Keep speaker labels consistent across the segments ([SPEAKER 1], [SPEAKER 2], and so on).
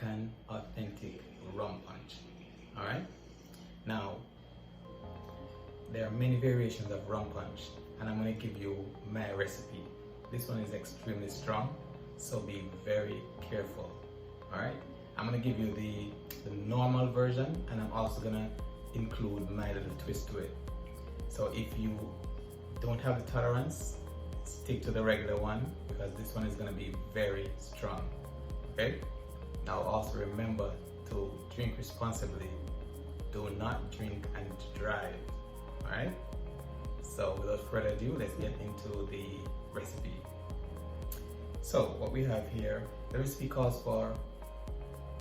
[SPEAKER 1] Jamaican authentic rum punch. Alright? Now, there are many variations of rum punch, and I'm going to give you my recipe. This one is extremely strong, so be very careful. Alright? I'm going to give you the normal version, and I'm also going to include my little twist to it. So if you don't have the tolerance, stick to the regular one, because this one is going to be very strong. Okay? Now also remember to drink responsibly. Do not drink and drive. Alright? So without further ado, let's get into the recipe. So what we have here, the recipe calls for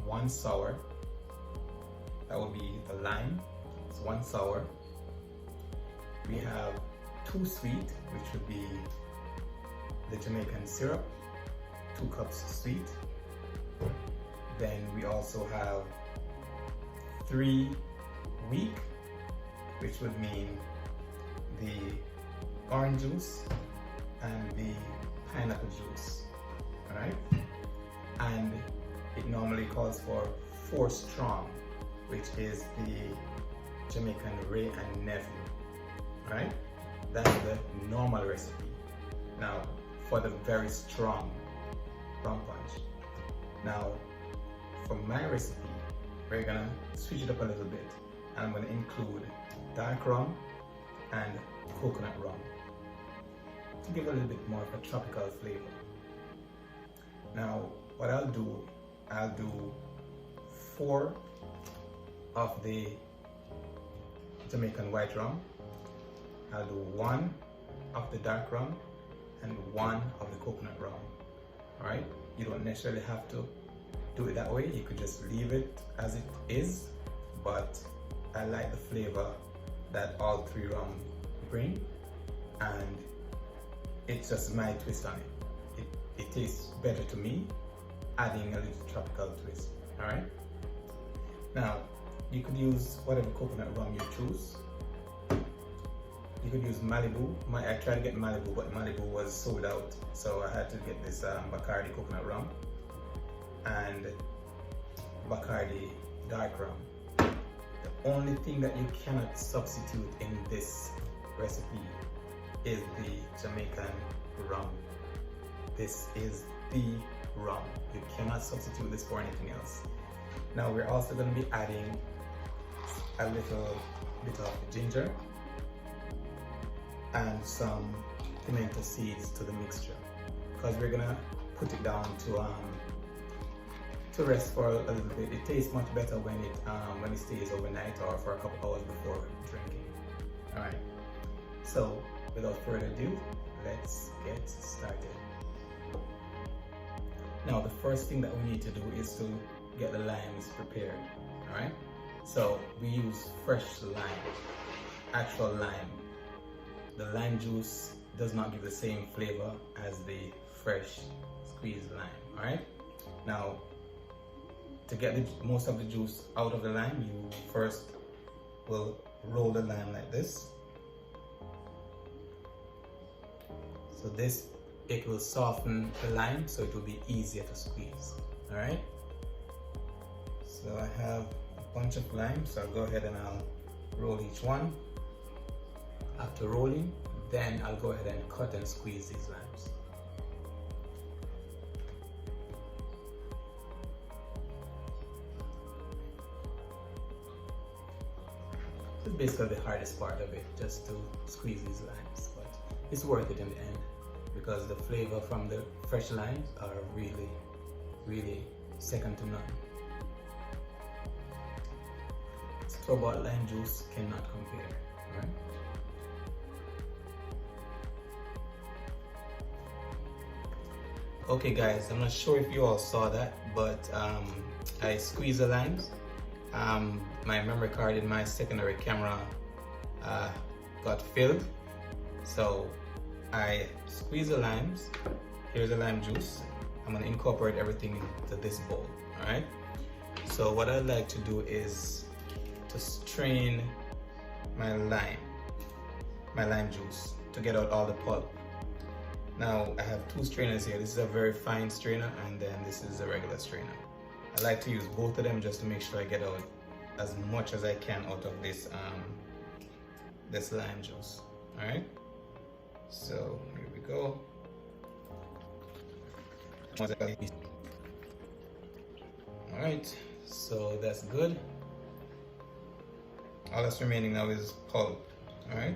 [SPEAKER 1] 1 sour. That would be the lime. It's 1 sour. We have 2 sweet, which would be the Jamaican syrup, 2 cups sweet. Then we also have 3 weak, which would mean the orange juice and the pineapple juice. Alright? And it normally calls for 4 strong, which is the Jamaican Wray And Nephew. Alright? That's the normal recipe. Now, for the very strong rum punch. Now, for my recipe, we're gonna switch it up a little bit, and I'm gonna include dark rum and coconut rum to give a little bit more of a tropical flavor. Now, what I'll do 4 of the Jamaican white rum, I'll do 1 of the dark rum, and 1 of the coconut rum. Alright? You don't necessarily have to do it that way. You could just leave it as it is, but I like the flavor that all 3 rum bring, and it's just my twist on it. It tastes better to me, adding a little tropical twist. Alright? Now, you could use whatever coconut rum you choose. You could use Malibu. I tried to get Malibu, but Malibu was sold out, so I had to get this Bacardi coconut rum and Bacardi dark rum. The only thing that you cannot substitute in this recipe is the Jamaican rum. This is the rum. You cannot substitute this for anything else. Now we're also going to be adding a little bit of ginger and some pimento seeds to the mixture, because we're gonna put it down to rest for a little bit. It tastes much better when it stays overnight or for a couple hours before drinking. All right. So without further ado, let's get started. Now the first thing that we need to do is to get the limes prepared. All right. So we use fresh lime, actual lime. The lime juice does not give the same flavor as the fresh squeezed lime. Alright? Now, to get most of the juice out of the lime, you first will roll the lime like this. So it will soften the lime, so it will be easier to squeeze. Alright? So I have a bunch of lime, so I'll go ahead and I'll roll each one. After rolling, then I'll go ahead and cut and squeeze these limes. This is basically the hardest part of it, just to squeeze these limes, but it's worth it in the end, because the flavor from the fresh limes are really, really second to none. Store-bought lime juice cannot compare, right? Okay guys, I'm not sure if you all saw that, but I squeezed the limes. My memory card in my secondary camera got filled, so I squeezed the limes. Here's the lime juice. I'm going to incorporate everything into this bowl. Alright, so what I'd like to do is to strain my lime juice to get out all the pulp. Now I have 2 strainers here. This is a very fine strainer, and then this is a regular strainer. I like to use both of them just to make sure I get out as much as I can out of this this lime juice. All right, so here we go. All right, so that's good. All that's remaining now is pulp. All right.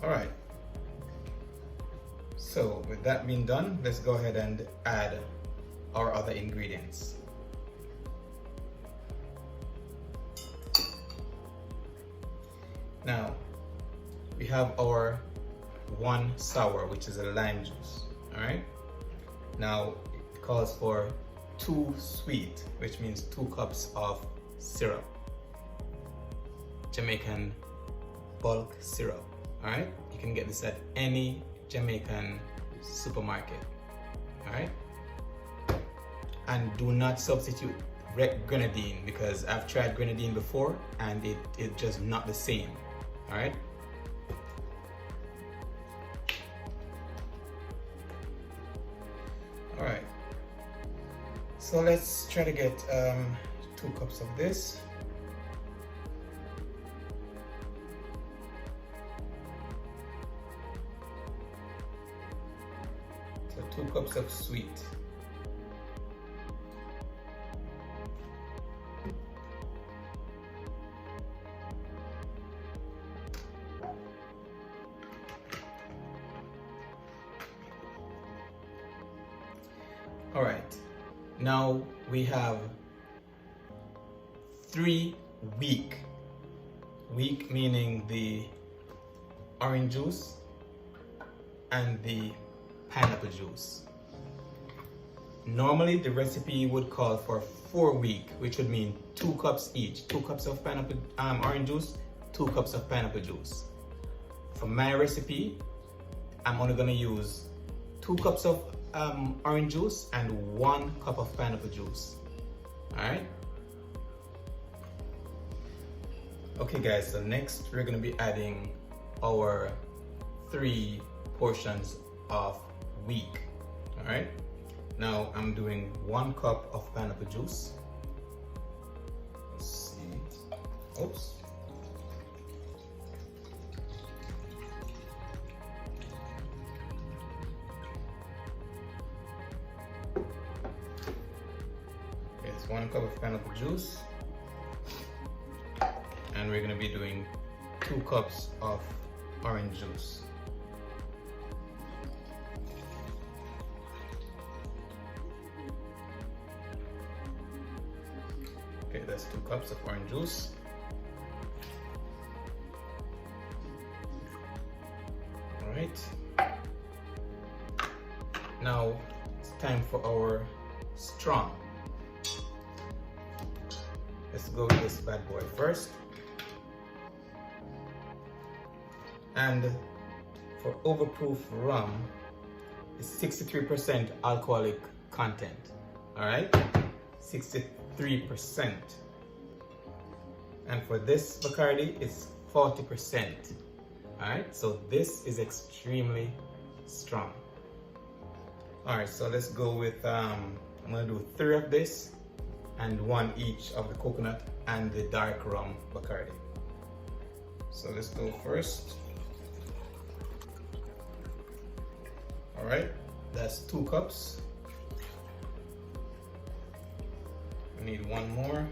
[SPEAKER 1] All right. So with that being done, let's go ahead and add our other ingredients. Now, we have our one sour, which is a lime juice, all right? Now, it calls for 2 sweet, which means 2 cups of syrup. Jamaican bulk syrup, all right? You can get this at any Jamaican supermarket, all right? And do not substitute grenadine, because I've tried grenadine before and it's just not the same. All right. All right. So let's try to get 2 cups of this. So 2 cups of sweet. All right, now we have 3 weak meaning the orange juice and the pineapple juice. Normally the recipe would call for 4 weak, which would mean 2 cups each, 2 cups of pineapple orange juice, 2 cups of pineapple juice. For my recipe, I'm only gonna use 2 cups of orange juice and 1 cup of pineapple juice. All right. Okay guys, so next we're gonna be adding our 3 portions of weak. All right. Now I'm doing 1 cup of pineapple juice. Let's see. Oops. It's 1 cup of pineapple juice, and we're gonna be doing 2 cups of orange juice. Okay, that's 2 cups of orange juice. All right. Now it's time for our strong. Let's go with this bad boy first. And for overproof rum, it's 63% alcoholic content. All right, 63%. And for this Bacardi, it's 40%. All right, so this is extremely strong. All right, so let's go with, I'm gonna do 3 of this and 1 each of the coconut and the dark rum Bacardi. So let's go first. All right, that's 2 cups. I need 1 more.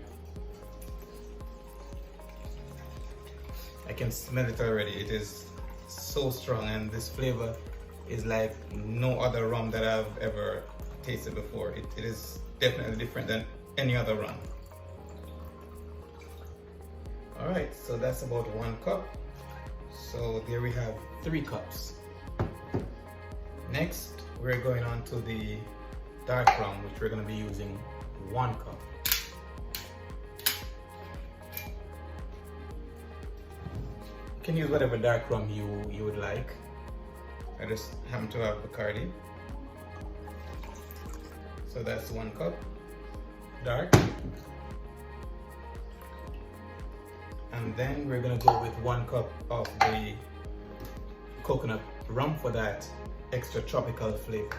[SPEAKER 1] I can smell it already. It is so strong, and this flavor is like no other rum that I've ever tasted before. It is definitely different than any other rum. All right, so that's about 1 cup. So there we have 3 cups. Next, we're going on to the dark rum, which we're going to be using 1 cup. You can use whatever dark rum you would like. I just happen to have Bacardi. So that's 1 cup dark. And then we're gonna go with 1 cup of the coconut rum for that extra tropical flavor.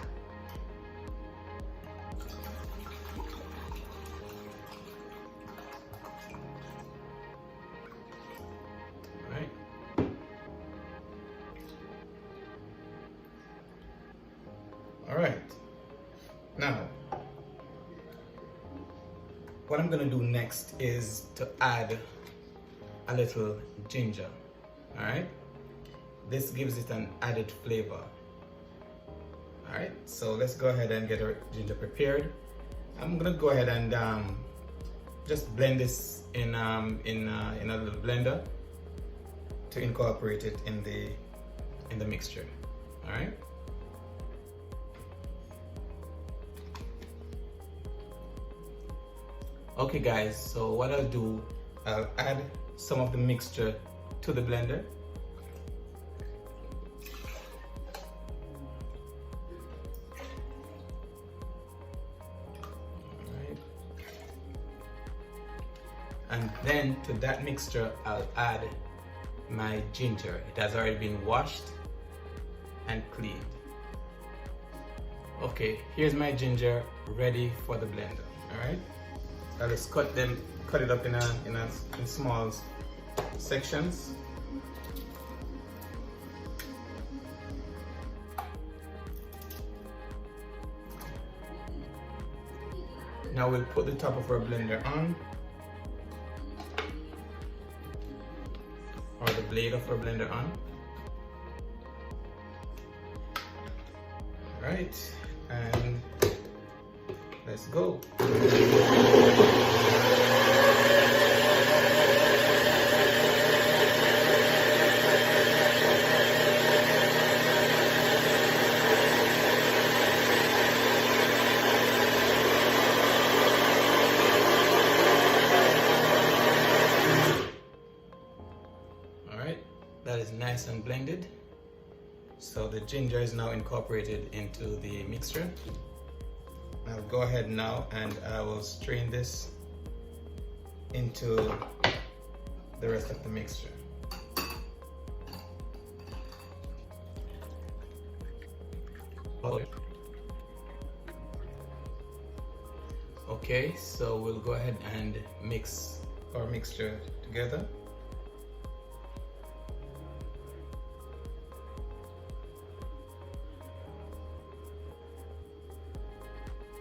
[SPEAKER 1] what I'm gonna do next is to add a little ginger. All right, this gives it an added flavor. All right, so let's go ahead and get our ginger prepared. I'm gonna go ahead and just blend this in a little blender to incorporate it in the mixture. All right. Okay guys, so what I'll do, I'll add some of the mixture to the blender. Alright. And then to that mixture, I'll add my ginger. It has already been washed and cleaned. Okay, here's my ginger ready for the blender. Alright. I'll just cut it up in small sections. Now we'll put the top of our blender on, or the blade of our blender on. All right, and let's go. All right, that is nice and blended. So the ginger is now incorporated into the mixture. I'll go ahead now and I will strain this into the rest of the mixture. Okay, so we'll go ahead and mix our mixture together.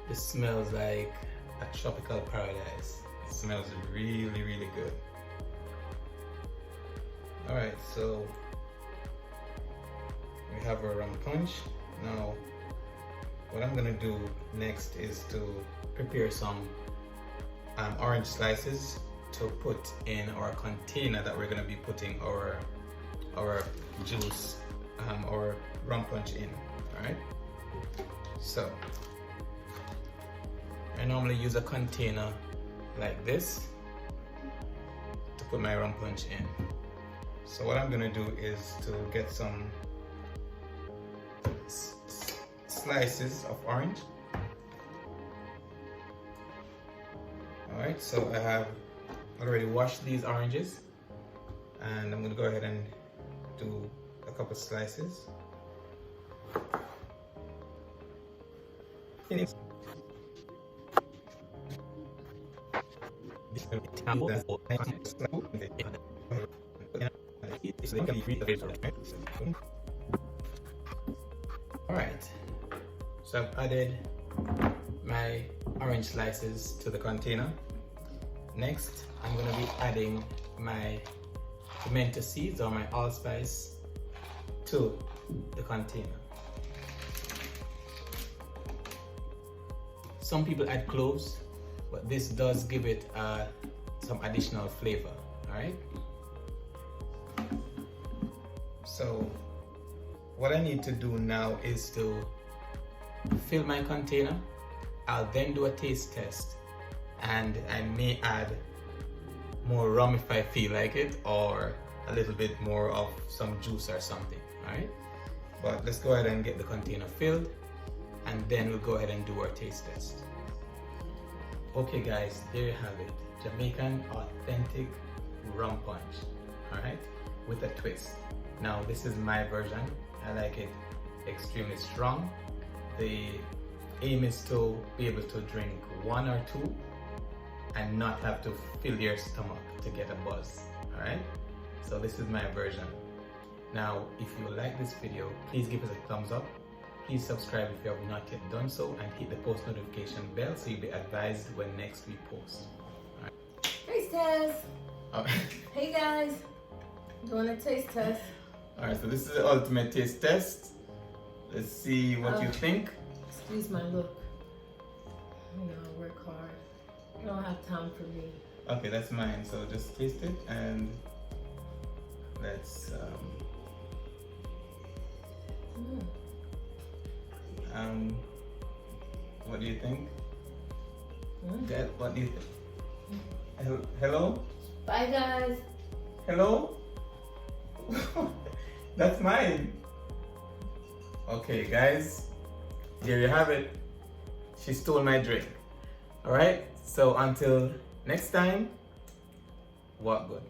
[SPEAKER 1] This smells like a tropical paradise. It smells really, really good. All right, so we have our rum punch. Now, what I'm gonna do next is to prepare some orange slices to put in our container that we're gonna be putting our juice, our rum punch in. All right. So I normally use a container like this to put my rum punch in. So what I'm gonna do is to get some slices of orange. Alright, so I have already washed these oranges and I'm gonna go ahead and do a couple slices. Alright, so I've added my orange slices to the container. Next, I'm going to be adding my pimento seeds or my allspice to the container. Some people add cloves, but this does give it some additional flavor. All right. So what I need to do now is to fill my container. I'll then do a taste test, and I may add more rum if I feel like it, or a little bit more of some juice or something. All right. But let's go ahead and get the container filled, and then we'll go ahead and do our taste test. Okay guys, there you have it. Jamaican authentic rum punch, alright, with a twist. Now this is my version. I like it extremely strong. The aim is to be able to drink one or two and not have to fill your stomach to get a buzz, alright? So this is my version. Now, if you like this video, please give us a thumbs up. Please subscribe if you have not yet done so, and hit the post notification bell so you'll be advised when next we post.
[SPEAKER 2] test.
[SPEAKER 1] Okay.
[SPEAKER 2] Hey guys, doing a taste test.
[SPEAKER 1] Alright, so this is the ultimate taste test. Let's see what you think.
[SPEAKER 2] Excuse my look. You know, I work hard. I don't have time for me.
[SPEAKER 1] Okay, that's mine. So just taste it and let's what do you think? Dad, what do you think? Hello?
[SPEAKER 2] Bye guys.
[SPEAKER 1] Hello? That's mine. Okay, guys, there you have it. She stole my drink. All right, so until next time, walk good.